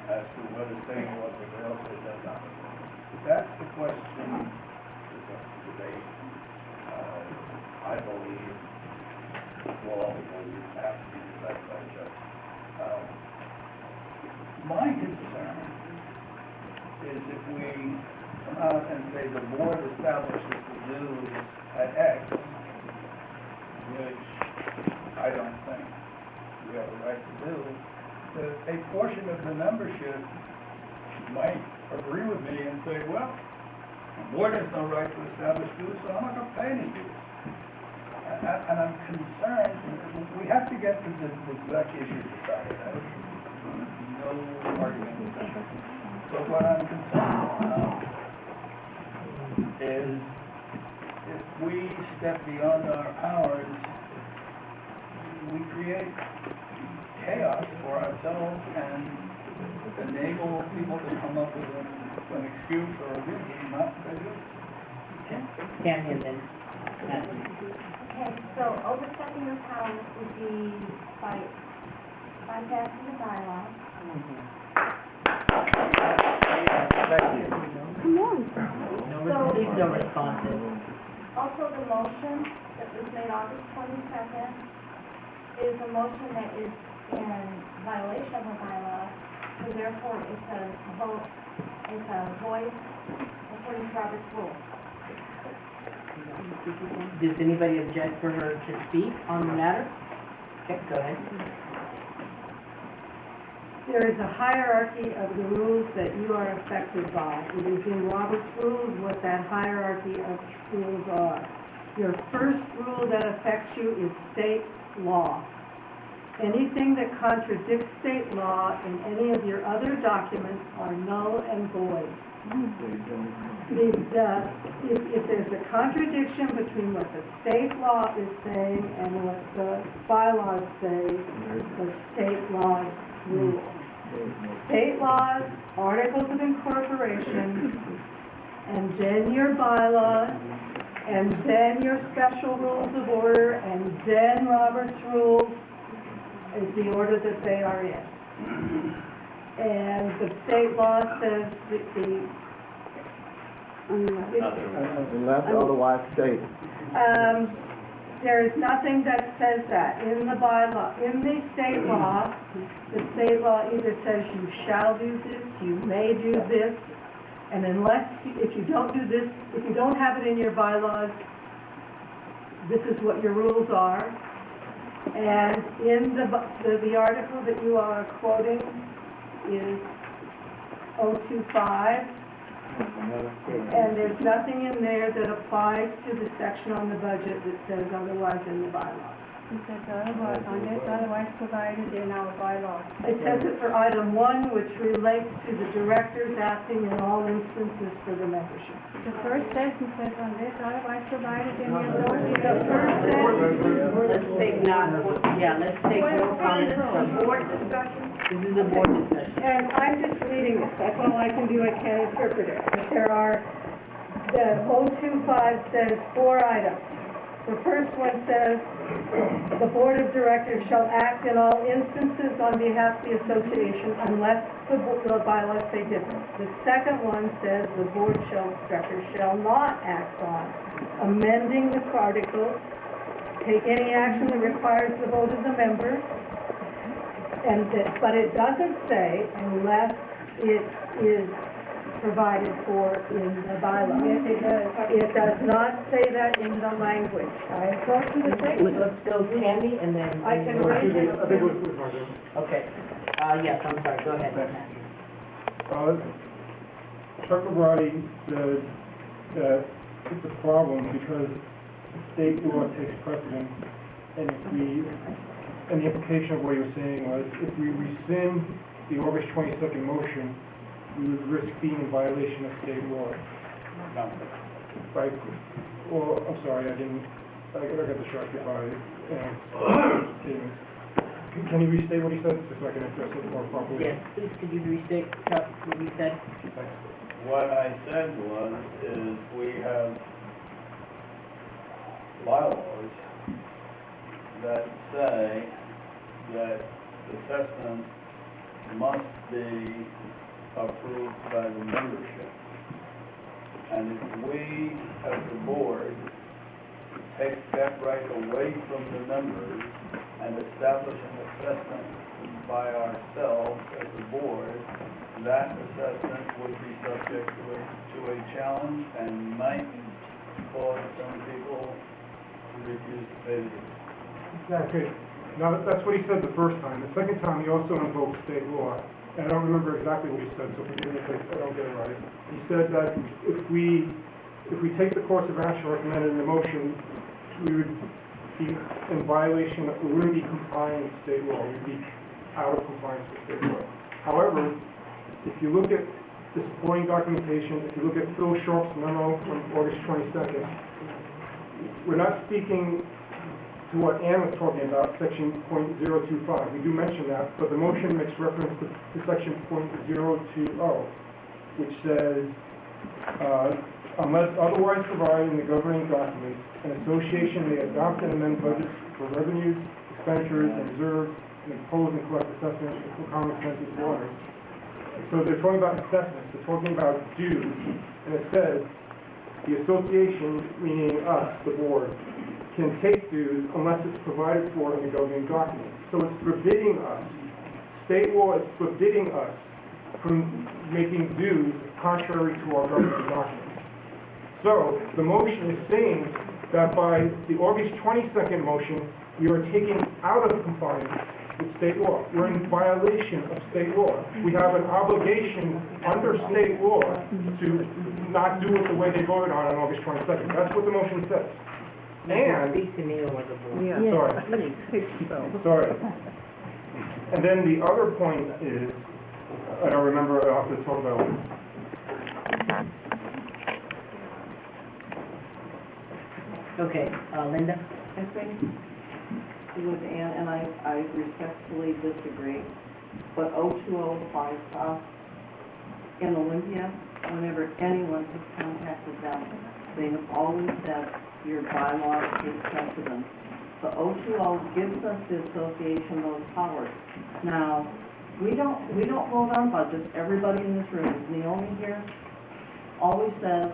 as to whether saying what the girl said does not. That's the question that's up for debate. I believe, well, all believe, have to be decided by the judge. My concern is if we come out and say the board establishes the dues at X, which I don't think we have a right to do, that a portion of the membership might agree with me and say, well, the board has no right to establish dues, so I'm not going to pay any dues. And I'm concerned, we have to get to the exact issue decided. No argument with that. But what I'm concerned about is if we step beyond our powers, we create chaos for ourselves and enable people to come up with an excuse or a reason not to do it. Tammy and then Okay, so overstepping your powers would be by bypassing the bylaw. Thank you. Come on. no responses. Also, the motion that was made August 22nd is a motion that is in violation of a bylaw, so therefore it's a vote, it's a voice according to Robert's rule. Does anybody object for her to speak on the matter? Okay, go ahead. There is a hierarchy of the rules that you are affected by. It is in Robert's rules what that hierarchy of rules are. Your first rule that affects you is state law. Anything that contradicts state law in any of your other documents are null and void. If there's a contradiction between what the state law is saying and what the bylaws say, the state laws rule. State laws, articles of incorporation, and then your bylaws, and then your special rules of order, and then Robert's rules is the order that they are in. And the state law says that unless otherwise stated. There is nothing that says that in the bylaw. In the state law either says you shall do this, you may do this, and if you don't do this, if you don't have it in your bylaws, this is what your rules are. And in the article that you are quoting is 025, and there's nothing in there that applies to the section on the budget that says otherwise in the bylaws. It says otherwise provided in our bylaws. It says it for item 1, which relates to the directors acting in all instances for the membership. The first sentence says unless otherwise provided in the authority. The first sentence. Let's take more comments from board discussion. This is a board discussion. And I'm just reading this. That's all I can do. I can't interpret it. But the 025 says 4 items. The first one says, the board of directors shall act in all instances on behalf of the association unless the bylaws say different. The second one says the board of directors shall not act on amending the article, take any action that requires the vote of the members, but it doesn't say unless it is provided for in the bylaw. It does not say that in the language. I go to the statement. Let's go Tammy and then... I can read it. Okay. Yes, I'm sorry. Go ahead. Chuck McGrady said that it's a problem because state law takes precedence, and the implication of what you were saying was if we rescind the August 22nd motion, we would risk being in violation of state law. Right? Well, I'm sorry, I got distracted by statements. Can you restate what he said, so I can address it more properly? Yes, please, could you restate what you said? Thanks. What I said is we have bylaws that say that the assessment must be approved by the membership. And if we, as the board, take that right away from the members and establish an assessment by ourselves as the board, that assessment would be subject to a challenge and might cause some people to refuse to pay the dues. Okay, now, that's what he said the first time. The second time, he also invoked state law. And I don't remember exactly what he said, so forgive me if I don't get it right. He said that if we take the course of action recommended in the motion, we would be in violation, we wouldn't be complying with state law. We'd be out of compliance with state law. However, if you look at the supporting documentation, if you look at Phil Sharp's memo from August 22nd, we're not speaking to what Ann was talking about, section .025. We do mention that, but the motion makes reference to section .020, which says, unless otherwise provided in the governing documents, an association may adopt and amend budgets for revenues, expenditures, and reserves, and impose and collect assessments for common expenses and orders. So they're talking about assessments, they're talking about dues, and it says, the association, meaning us, the board, can take dues unless it's provided for in the governing documents. So it's forbidding us, state law is forbidding us from making dues contrary to our governing documents. So the motion is saying that by the August 22nd motion, we are taking out of compliance with state law. We're in violation of state law. We have an obligation under state law to not do it the way they voted on August 22nd. That's what the motion says. And, Speak to me over the board. sorry. And then the other point is, I don't remember, I'll have to talk about it. Okay, Linda? I think with Ann, and I respectfully disagree, but 0205 applies to us. In Olympia, whenever anyone has contacted them, they have always said your bylaws take precedence. The 020 gives us the association those powers. Now, we don't vote on budgets. Everybody in this room, Naomi here, always says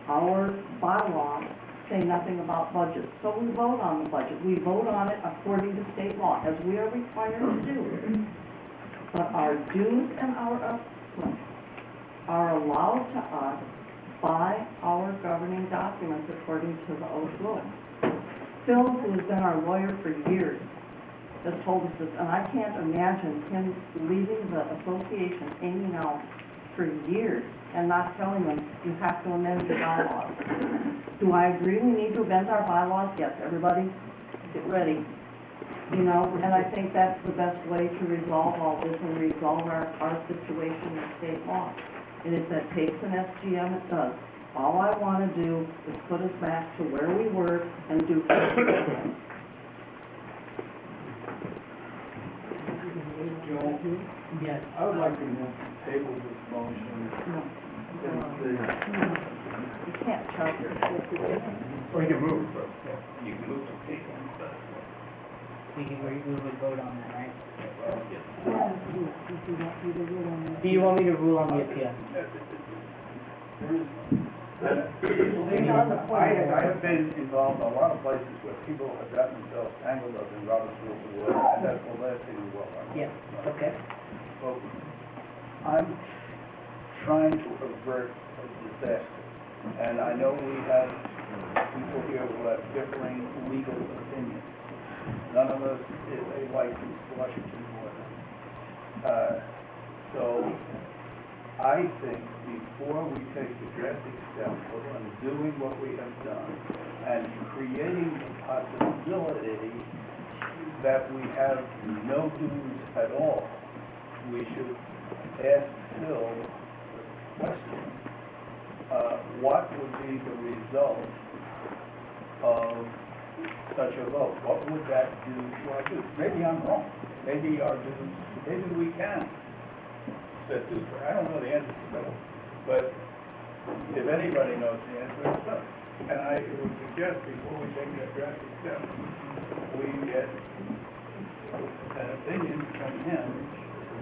our bylaws say nothing about budgets. So we vote on the budget. We vote on it according to state law, as we are required to do. But our dues and our assessments are allowed to us by our governing documents according to the OSHA. Phil, who has been our lawyer for years, has told us this, and I can't imagine him leaving the association hanging out for years and not telling them, you have to amend your bylaws. Do I agree we need to amend our bylaws? Yes, everybody, get ready. You know, and I think that's the best way to resolve all this and resolve our situation with state law. And if that takes an SGM, it does. All I want to do is put us back to where we were and do things. Joel, Yes. I would like to move to table this motion. You can't chop your Or you can move, but, yeah. You can move to table, but We would vote on that, right? Do you want me to rule on the appeal? I have been involved in a lot of places where people have gotten themselves tangled up in Robert's Rules of Order, and that's the last thing we want. Yeah, okay. So, I'm trying to avert a disaster, and I know we have people here who have differing legal opinions. None of us is a licensed Washington lawyer. So, I think before we take the drastic step of undoing what we have done and creating the possibility that we have no dues at all, we should ask Phil the question, what would be the result of such a vote? What would that do to our dues? Maybe I'm wrong. Maybe our dues, maybe we can set dues. I don't know the answer to that. But if anybody knows the answer, it's us. And I would suggest before we take that drastic step, we get an opinion from him